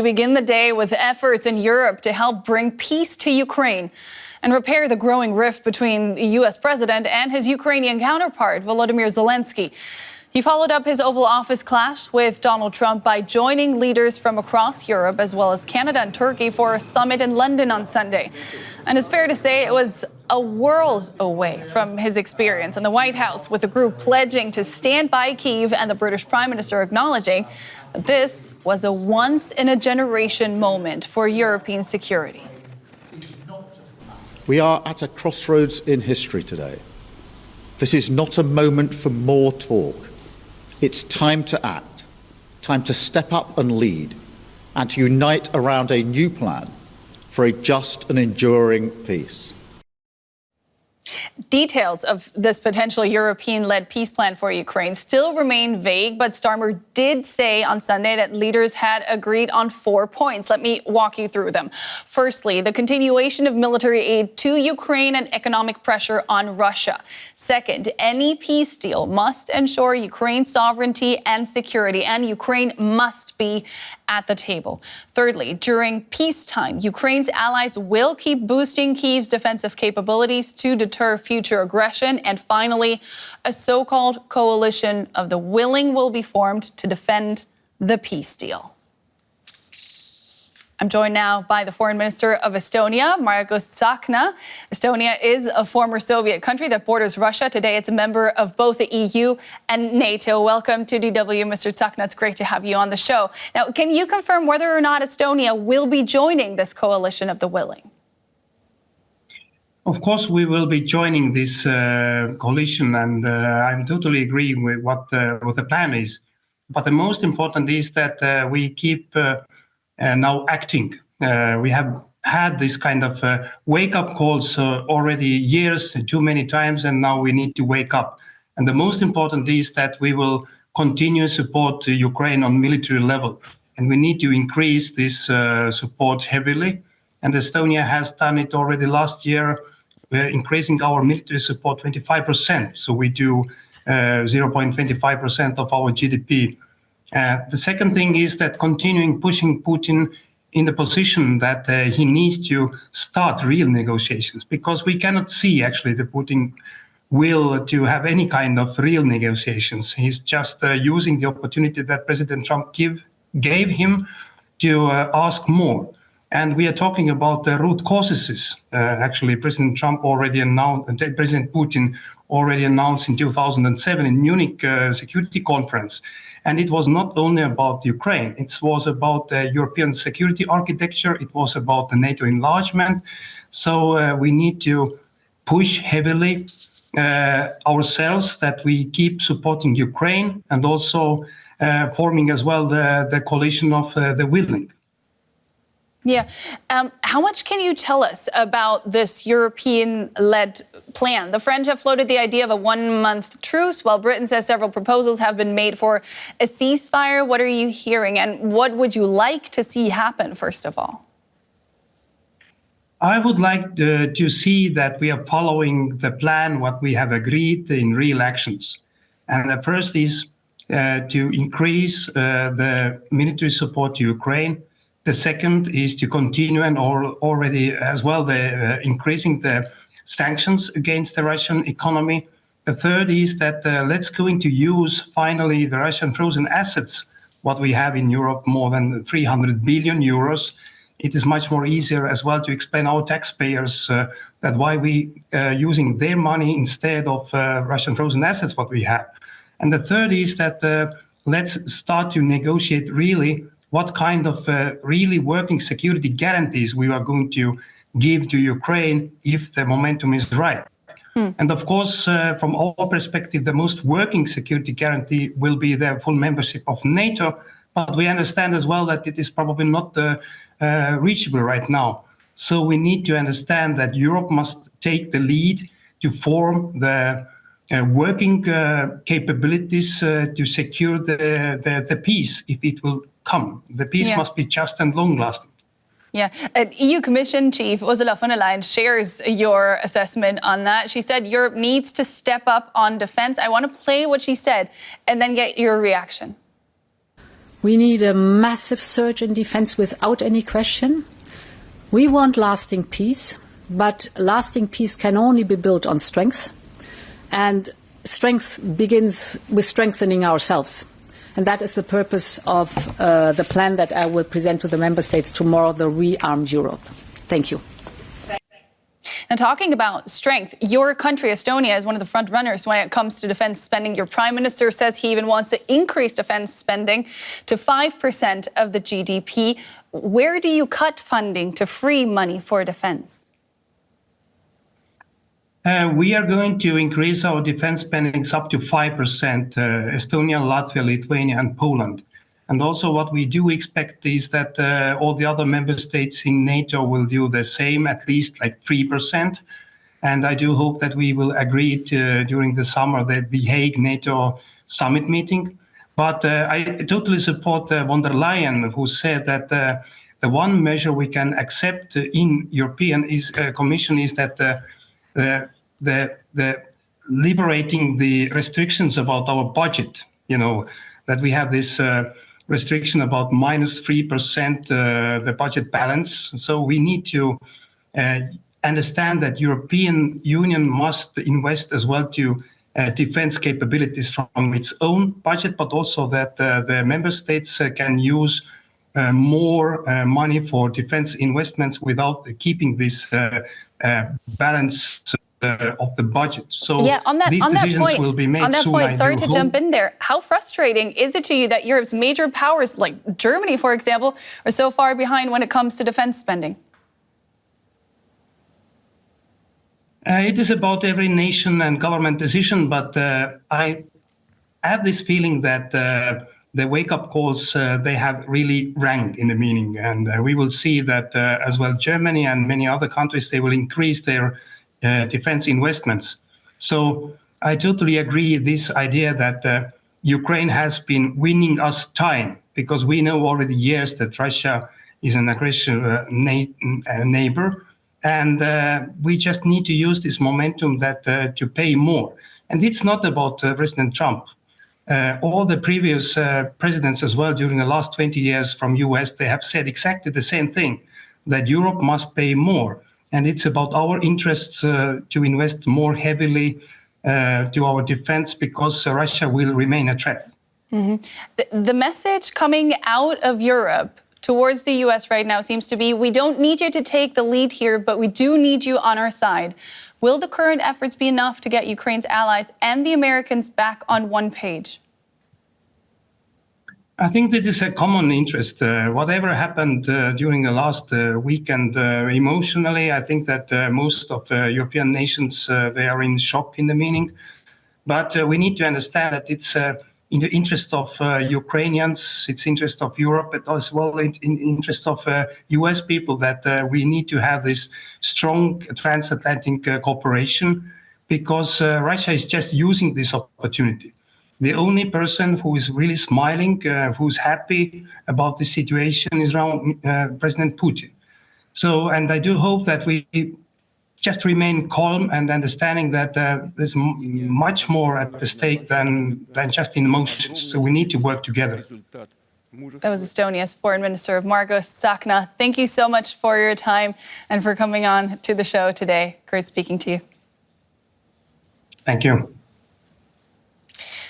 We begin the day with efforts in Europe to help bring peace to Ukraine and repair the growing rift between the U.S. president and his Ukrainian counterpart, Volodymyr Zelensky. He followed up his Oval Office clash with Donald Trump by joining leaders from across Europe, as well as Canada and Turkey, for a summit in London on Sunday. And it's fair to say it was a world away from his experience in the White House, with the group pledging to stand by Kyiv and the British Prime Minister acknowledging that this was a once-in-a-generation moment for European security. We are at a crossroads in history today. This is not a moment for more talk. It's time to act, time to step up and lead, and to unite around a new plan for a just and enduring peace. Details of this potential European-led peace plan for Ukraine still remain vague, but Starmer did say on Sunday that leaders had agreed on 4 points. Let me walk you through them. Firstly, the continuation of military aid to Ukraine and economic pressure on Russia. Second, any peace deal must ensure Ukraine's sovereignty and security, and Ukraine must be at the table. Thirdly, during peacetime, Ukraine's allies will keep boosting Kyiv's defensive capabilities to deter future aggression. And finally, a so-called coalition of the willing will be formed to defend the peace deal. I'm joined now by the Foreign Minister of Estonia, Margus Tsahkna. Estonia is a former Soviet country that borders Russia. Today, it's a member of both the EU and NATO. Welcome to DW, Mr. Tsahkna. It's great to have you on the show. Now, can you confirm whether or not Estonia will be joining this coalition of the willing? Of course, we will be joining this coalition, and I'm totally agreeing with what the plan is. But the most important is that we keep now acting. We have had this kind of wake-up calls already years, too many times, and now we need to wake up. And the most important is that we will continue support to Ukraine on military level, and we need to increase this support heavily. And Estonia has done it already last year. We're increasing our military support 25%, so we do 0.25% of our GDP. The second thing is that continuing pushing Putin in the position that he needs to start real negotiations, because we cannot see actually the Putin will to have any kind of real negotiations. He's just using the opportunity that President Trump gave him to ask more. And we are talking about the root causes. Actually, President Putin already announced in 2007 in Munich Security Conference. And it was not only about Ukraine, it was about the European security architecture, it was about the NATO enlargement. So we need to push heavily ourselves that we keep supporting Ukraine, and also forming as well the coalition of the willing. Yeah. How much can you tell us about this European-led plan? The French have floated the idea of a 1-month truce, while Britain says several proposals have been made for a ceasefire. What are you hearing, and what would you like to see happen, first of all? I would like to see that we are following the plan, what we have agreed in real actions. And the first is to increase the military support to Ukraine. The second is to continue and already as well increasing the sanctions against the Russian economy. The third is that let's going to use finally the Russian frozen assets, what we have in Europe, more than 300 billion euros. It is much more easier as well to explain our taxpayers that why we using their money instead of Russian frozen assets, what we have. And the third is that let's start to negotiate really what kind of really working security guarantees we are going to give to Ukraine if the momentum is right. And of course, from our perspective, the most working security guarantee will be the full membership of NATO. But we understand as well that it is probably not reachable right now. So we need to understand that Europe must take the lead to form the working capabilities to secure the peace, if it will come. The peace must be just and long-lasting. Yeah, EU Commission Chief Ursula von der Leyen shares your assessment on that. She said Europe needs to step up on defense. I want to play what she said and then get your reaction. We need a massive surge in defense without any question. We want lasting peace, but lasting peace can only be built on strength. And strength begins with strengthening ourselves. And that is the purpose of the plan that I will present to the member states tomorrow, the Rearmed Europe. Thank you. And talking about strength, your country, Estonia, is one of the front runners when it comes to defense spending. Your prime minister says he even wants to increase defense spending to 5% of the GDP. Where do you cut funding to free money for defense? We are going to increase our defense spending up to 5%, Estonia, Latvia, Lithuania, and Poland. And also what we do expect is that all the other member states in NATO will do the same, at least like 3%. And I do hope that we will agree during the summer, the Hague NATO summit meeting. But I totally support von der Leyen, who said that the one measure we can accept in European Commission is that the liberating the restrictions about our budget, that we have this restriction about minus 3% the budget balance. So we need to understand that European Union must invest as well to defense capabilities from its own budget, but also that the member states can use more money for defense investments without keeping this balance of the budget. So these decisions will be made soon. On that point, sorry to jump in there. How frustrating is it to you that Europe's major powers, like Germany, for example, are so far behind when it comes to defense spending? It is about every nation and government decision, but I have this feeling that the wake-up calls, they have really rang in the meaning. And we will see that as well Germany and many other countries, they will increase their defense investments. So I totally agree this idea that Ukraine has been winning us time, because we know already years that Russia is an aggressive neighbor. And we just need to use this momentum that to pay more. And it's not about President Trump. All the previous presidents as well during the last 20 years from US, they have said exactly the same thing, that Europe must pay more. And it's about our interests to invest more heavily to our defense, because Russia will remain a threat. Mm-hmm. The message coming out of Europe towards the US right now seems to be, we don't need you to take the lead here, but we do need you on our side. Will the current efforts be enough to get Ukraine's allies and the Americans back on one page? I think that is a common interest. Whatever happened during the last weekend, emotionally, I think that most of European nations, they are in shock in the meaning. But we need to understand that it's in the interest of Ukrainians, it's interest of Europe, but as well in interest of US people that we need to have this strong transatlantic cooperation, because Russia is just using this opportunity. The only person who is really smiling, who's happy about the situation is around President Putin. So, and I do hope that we just remain calm and understanding that there's much more at the stake than just in emotions. So we need to work together. That was Estonia's Foreign Minister Margus. Tsahkna, thank you so much for your time and for coming on to the show today. Great speaking to you. Thank you.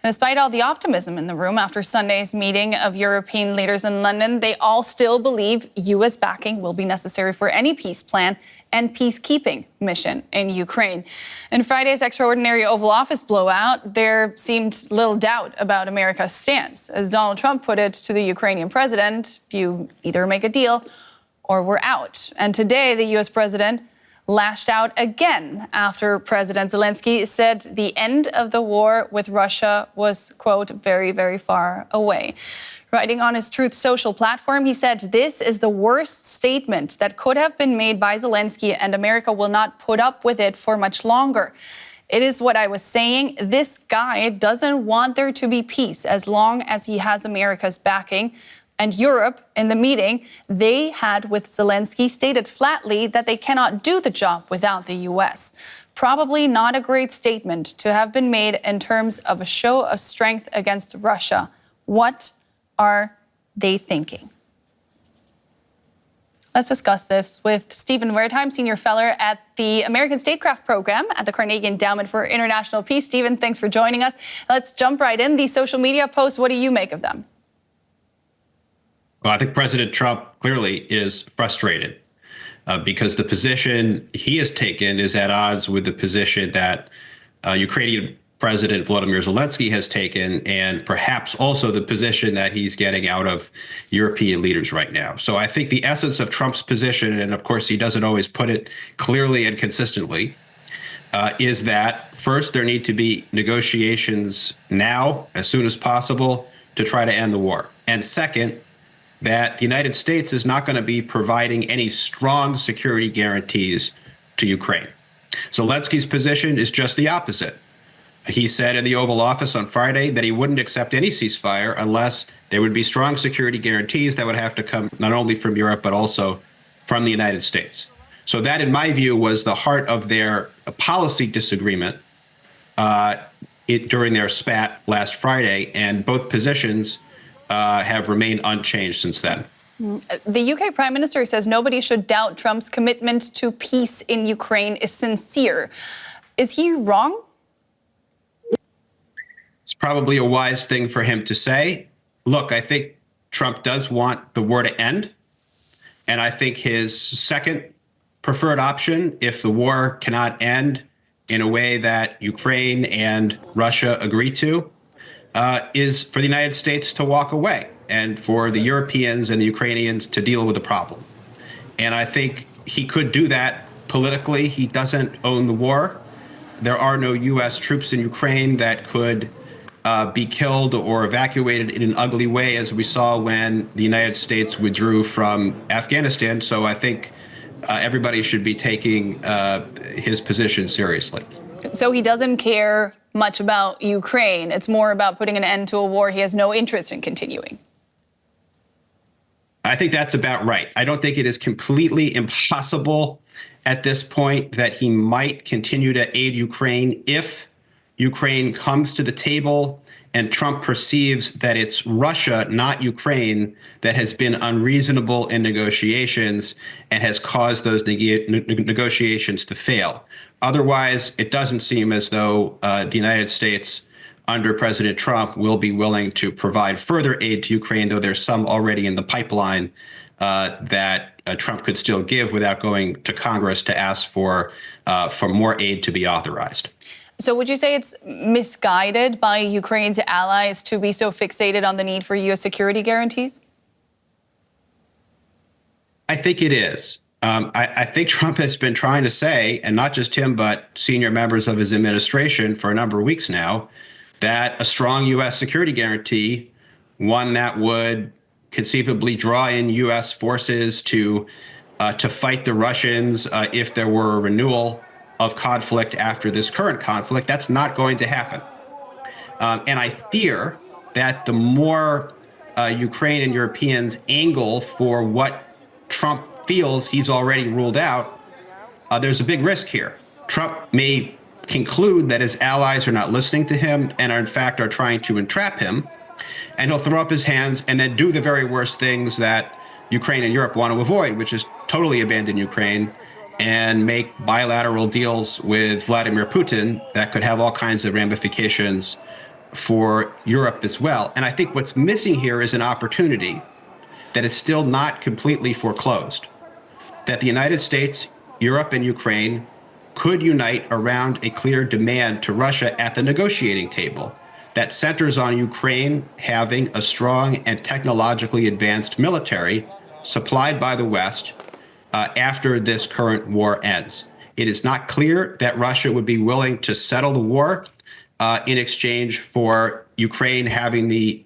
And despite all the optimism in the room after Sunday's meeting of European leaders in London, they all still believe U.S. backing will be necessary for any peace plan and peacekeeping mission in Ukraine. In Friday's extraordinary Oval Office blowout, there seemed little doubt about America's stance. As Donald Trump put it to the Ukrainian president, you either make a deal or we're out. And today, the U.S. president lashed out again after President Zelensky said the end of the war with Russia was, quote, very, very far away. Writing on his Truth Social platform, he said, "This is the worst statement that could have been made by Zelensky, and America will not put up with it for much longer. It is what I was saying. This guy doesn't want there to be peace as long as he has America's backing." And Europe, in the meeting they had with Zelensky, stated flatly that they cannot do the job without the U.S. Probably not a great statement to have been made in terms of a show of strength against Russia. What are they thinking? Let's discuss this with Stephen Wertheim, Senior Fellow at the American Statecraft Program at the Carnegie Endowment for International Peace. Stephen, thanks for joining us. Let's jump right in. These social media posts, what do you make of them? Well, I think President Trump clearly is frustrated because the position he has taken is at odds with the position that Ukrainian President Volodymyr Zelensky has taken, and perhaps also the position that he's getting out of European leaders right now. So I think the essence of Trump's position, and of course he doesn't always put it clearly and consistently, is that first there need to be negotiations now, as soon as possible, to try to end the war. And second, that the United States is not going to be providing any strong security guarantees to Ukraine. Zelensky's position is just the opposite. He said in the Oval Office on Friday that he wouldn't accept any ceasefire unless there would be strong security guarantees that would have to come not only from Europe, but also from the United States. So that, in my view, was the heart of their policy disagreement during their spat last Friday, and both positions have remained unchanged since then. The UK Prime Minister says nobody should doubt Trump's commitment to peace in Ukraine is sincere. Is he wrong? It's probably a wise thing for him to say. Look, I think Trump does want the war to end. And I think his second preferred option, if the war cannot end in a way that Ukraine and Russia agree to, is for the United States to walk away and for the Europeans and the Ukrainians to deal with the problem. And I think he could do that politically. He doesn't own the war. There are no U.S. troops in Ukraine that could be killed or evacuated in an ugly way, as we saw when the United States withdrew from Afghanistan. So I think everybody should be taking his position seriously. So he doesn't care much about Ukraine. It's more about putting an end to a war he has no interest in continuing. I think that's about right. I don't think it is completely impossible at this point that he might continue to aid Ukraine if Ukraine comes to the table and Trump perceives that it's Russia, not Ukraine, that has been unreasonable in negotiations and has caused those negotiations to fail. Otherwise, it doesn't seem as though the United States under President Trump will be willing to provide further aid to Ukraine, though there's some already in the pipeline that Trump could still give without going to Congress to ask for more aid to be authorized. So would you say it's misguided by Ukraine's allies to be so fixated on the need for U.S. security guarantees? I think it is. I think Trump has been trying to say, and not just him, but senior members of his administration for a number of weeks now, that a strong U.S. security guarantee, one that would conceivably draw in U.S. forces to fight the Russians if there were a renewal of conflict after this current conflict, that's not going to happen. And I fear that the more Ukraine and Europeans angle for what Trump feels he's already ruled out, there's a big risk here. Trump may conclude that his allies are not listening to him and are in fact are trying to entrap him, and he'll throw up his hands and then do the very worst things that Ukraine and Europe want to avoid, which is totally abandon Ukraine and make bilateral deals with Vladimir Putin that could have all kinds of ramifications for Europe as well. And I think what's missing here is an opportunity that is still not completely foreclosed, that the United States, Europe, and Ukraine could unite around a clear demand to Russia at the negotiating table that centers on Ukraine having a strong and technologically advanced military supplied by the West after this current war ends. It is not clear that Russia would be willing to settle the war in exchange for Ukraine having the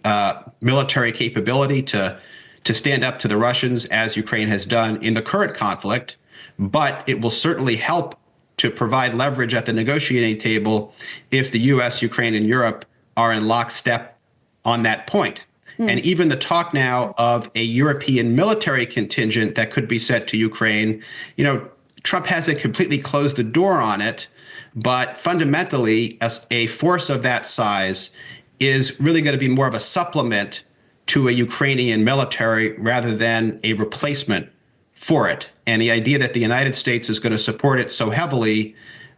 military capability to stand up to the Russians, as Ukraine has done in the current conflict. But it will certainly help to provide leverage at the negotiating table if the U.S., Ukraine, and Europe are in lockstep on that point. And even the talk now of a European military contingent that could be sent to Ukraine, Trump hasn't completely closed the door on it, but fundamentally, a force of that size is really going to be more of a supplement to a Ukrainian military rather than a replacement for it. And the idea that the United States is going to support it so heavily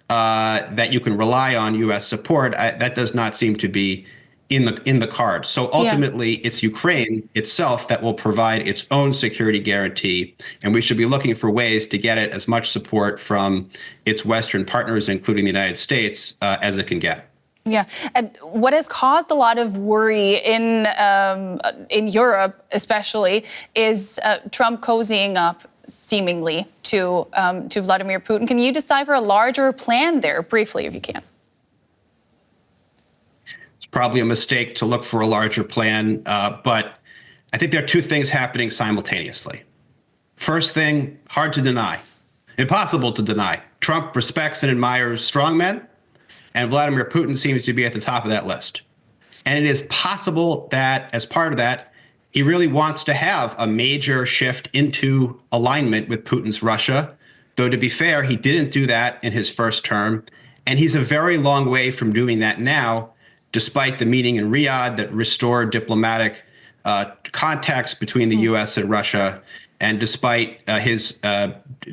that you can rely on U.S. support, that does not seem to be in the cards. So ultimately, it's Ukraine itself that will provide its own security guarantee, and we should be looking for ways to get it as much support from its Western partners, including the United States, as it can get. Yeah, and what has caused a lot of worry in Europe, especially, is Trump cozying up seemingly to Vladimir Putin. Can you decipher a larger plan there, briefly, if you can? It's probably a mistake to look for a larger plan, but I think there are two things happening simultaneously. First thing, hard to deny, impossible to deny. Trump respects and admires strongmen, and Vladimir Putin seems to be at the top of that list. And it is possible that as part of that, he really wants to have a major shift into alignment with Putin's Russia, though to be fair, he didn't do that in his first term. And he's a very long way from doing that now, despite the meeting in Riyadh that restored diplomatic contacts between the U.S. and Russia, and despite his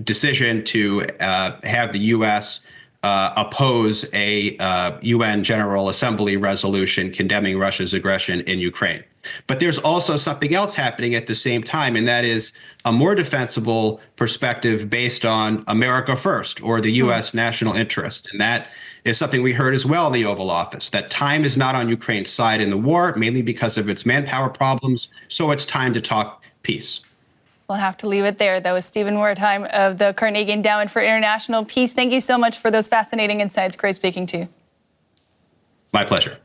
decision to have the U.S. Oppose a UN General Assembly resolution condemning Russia's aggression in Ukraine. But there's also something else happening at the same time, and that is a more defensible perspective based on America first, or the U.S. national interest. And that is something we heard as well in the Oval Office, that time is not on Ukraine's side in the war, mainly because of its manpower problems. So it's time to talk peace. We'll have to leave it there. That was Stephen Wertheim of the Carnegie Endowment for International Peace. Thank you so much for those fascinating insights. Great speaking to you. My pleasure.